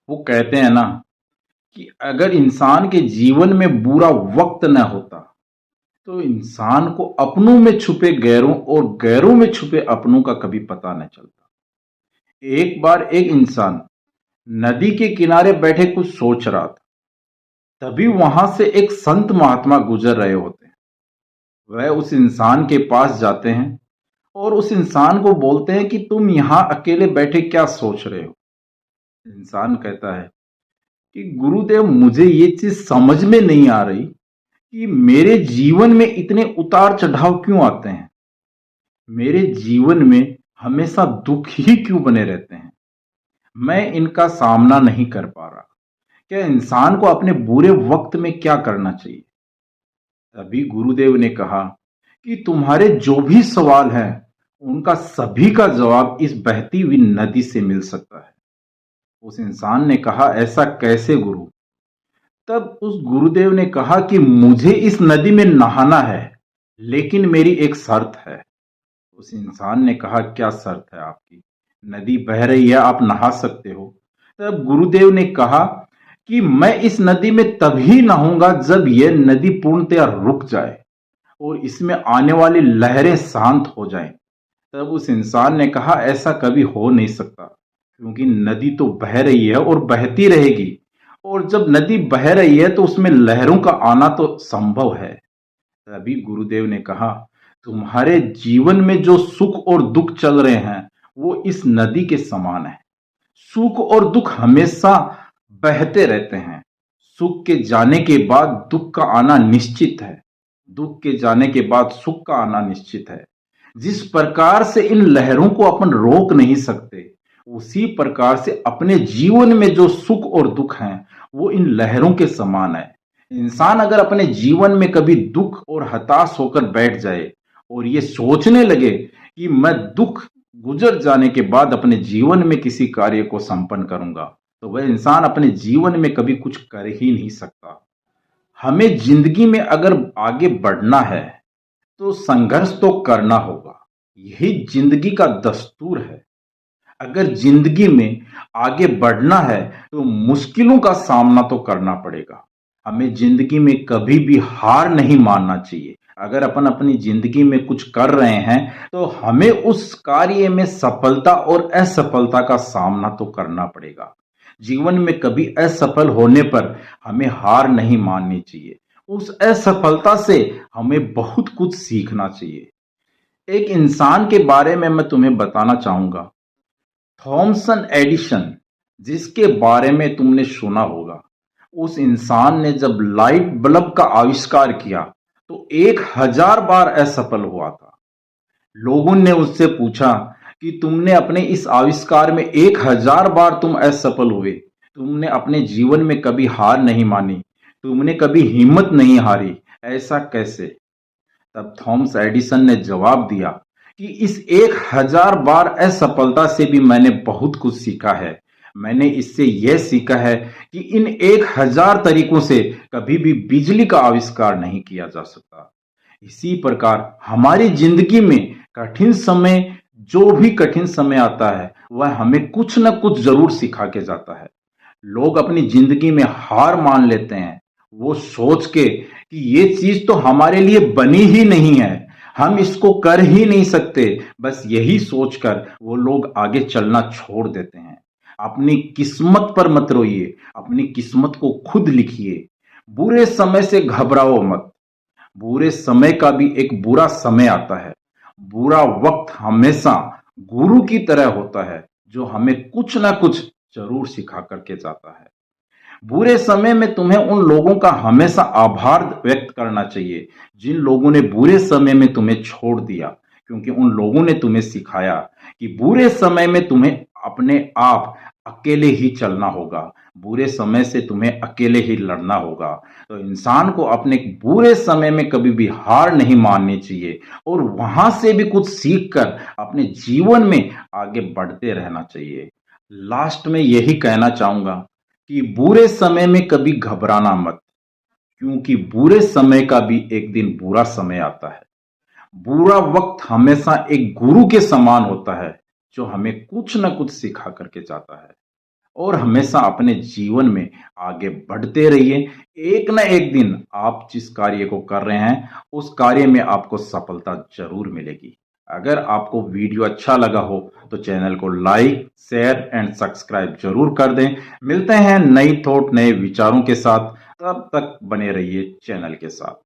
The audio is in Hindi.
वो कहते हैं ना कि अगर इंसान के जीवन में बुरा वक्त न होता तो इंसान को अपनों में छुपे गैरों और गैरों में छुपे अपनों का कभी पता न चलता। एक बार एक इंसान नदी के किनारे बैठे कुछ सोच रहा था। तभी वहां से एक संत महात्मा गुजर रहे होते हैं। वह उस इंसान के पास जाते हैं और उस इंसान को बोलते हैं कि तुम यहां अकेले बैठे क्या सोच रहे हो। इंसान कहता है कि गुरुदेव, मुझे ये चीज समझ में नहीं आ रही कि मेरे जीवन में इतने उतार चढ़ाव क्यों आते हैं। मेरे जीवन में हमेशा दुख ही क्यों बने रहते हैं। मैं इनका सामना नहीं कर पा रहा। क्या इंसान को अपने बुरे वक्त में क्या करना चाहिए। तभी गुरुदेव ने कहा कि तुम्हारे जो भी सवाल हैं उनका सभी का जवाब इस बहती हुई नदी से मिल सकता है। उस इंसान ने कहा, ऐसा कैसे गुरु। तब उस गुरुदेव ने कहा कि मुझे इस नदी में नहाना है, लेकिन मेरी एक शर्त है। उस इंसान ने कहा, क्या शर्त है आपकी। नदी बह रही है, आप नहा सकते हो। तब गुरुदेव ने कहा कि मैं इस नदी में तभी नहाऊंगा जब यह नदी पूर्णतया रुक जाए और इसमें आने वाली लहरें शांत हो जाएं। तब उस इंसान ने कहा, ऐसा कभी हो नहीं सकता, क्योंकि नदी तो बह रही है और बहती रहेगी, और जब नदी बह रही है तो उसमें लहरों का आना तो संभव है। तभी गुरुदेव ने कहा, तुम्हारे जीवन में जो सुख और दुख चल रहे हैं वो इस नदी के समान है। सुख और दुख हमेशा बहते रहते हैं। सुख के जाने के बाद दुख का आना निश्चित है। दुख के जाने के बाद सुख का आना निश्चित है। जिस प्रकार से इन लहरों को अपन रोक नहीं सकते, उसी प्रकार से अपने जीवन में जो सुख और दुख हैं वो इन लहरों के समान है। इंसान अगर अपने जीवन में कभी दुख और हताश होकर बैठ जाए और ये सोचने लगे कि मैं दुख गुजर जाने के बाद अपने जीवन में किसी कार्य को संपन्न करूंगा, तो वह इंसान अपने जीवन में कभी कुछ कर ही नहीं सकता। हमें जिंदगी में अगर आगे बढ़ना है तो संघर्ष तो करना होगा। यही जिंदगी का दस्तूर है। अगर जिंदगी में आगे बढ़ना है तो मुश्किलों का सामना तो करना पड़ेगा। हमें जिंदगी में कभी भी हार नहीं मानना चाहिए। अगर अपन अपनी जिंदगी में कुछ कर रहे हैं तो हमें उस कार्य में सफलता और असफलता का सामना तो करना पड़ेगा। जीवन में कभी असफल होने पर हमें हार नहीं माननी चाहिए। उस असफलता से हमें बहुत कुछ सीखना चाहिए। एक इंसान के बारे में मैं तुम्हें बताना चाहूंगा, थॉमसन एडिशन, जिसके बारे में तुमने सुना होगा। उस इंसान ने जब लाइट बल्ब का आविष्कार किया तो 1000 बार असफल हुआ था। लोगों ने उससे पूछा कि तुमने अपने इस आविष्कार में 1000 बार तुम असफल हुए, तुमने अपने जीवन में कभी हार नहीं मानी, तुमने कभी हिम्मत नहीं हारी, ऐसा कैसे। तब थॉमस एडिसन ने जवाब दिया कि इस 1000 बार असफलता से भी मैंने बहुत कुछ सीखा है। मैंने इससे यह सीखा है कि इन 1000 तरीकों से कभी भी बिजली का आविष्कार नहीं किया जा सकता। इसी प्रकार हमारी जिंदगी में कठिन समय, जो भी कठिन समय आता है वह हमें कुछ न कुछ जरूर सिखा के जाता है। लोग अपनी जिंदगी में हार मान लेते हैं, वो सोच के कि ये चीज तो हमारे लिए बनी ही नहीं है, हम इसको कर ही नहीं सकते। बस यही सोचकर वो लोग आगे चलना छोड़ देते हैं। अपनी किस्मत पर मत रोइए, अपनी किस्मत को खुद लिखिए। बुरे समय से घबराओ मत। बुरे समय का भी एक बुरा समय आता है। बुरा वक्त हमेशा गुरु की तरह होता है, जो हमें कुछ ना कुछ जरूर सिखा करके जाता है। बुरे समय में तुम्हें उन लोगों का हमेशा आभार व्यक्त करना चाहिए जिन लोगों ने बुरे समय में तुम्हें छोड़ दिया, क्योंकि उन लोगों ने तुम्हें सिखाया कि बुरे समय में तुम्हें अपने आप अकेले ही चलना होगा। बुरे समय से तुम्हें अकेले ही लड़ना होगा। तो इंसान को अपने बुरे समय में कभी भी हार नहीं माननी चाहिए और वहां से भी कुछ सीख कर अपने जीवन में आगे बढ़ते रहना चाहिए। लास्ट में यही कहना चाहूंगा कि बुरे समय में कभी घबराना मत, क्योंकि बुरे समय का भी एक दिन बुरा समय आता है। बुरा वक्त हमेशा एक गुरु के समान होता है, जो हमें कुछ न कुछ सिखा करके जाता है। और हमेशा अपने जीवन में आगे बढ़ते रहिए। एक न एक दिन आप जिस कार्य को कर रहे हैं, उस कार्य में आपको सफलता ज़रूर मिलेगी। अगर आपको वीडियो अच्छा लगा हो तो चैनल को लाइक, शेयर एंड सब्सक्राइब ज़रूर कर दें। मिलते हैं नई थॉट, नए विचारों के साथ। तब तक बने रहिए चैनल के साथ।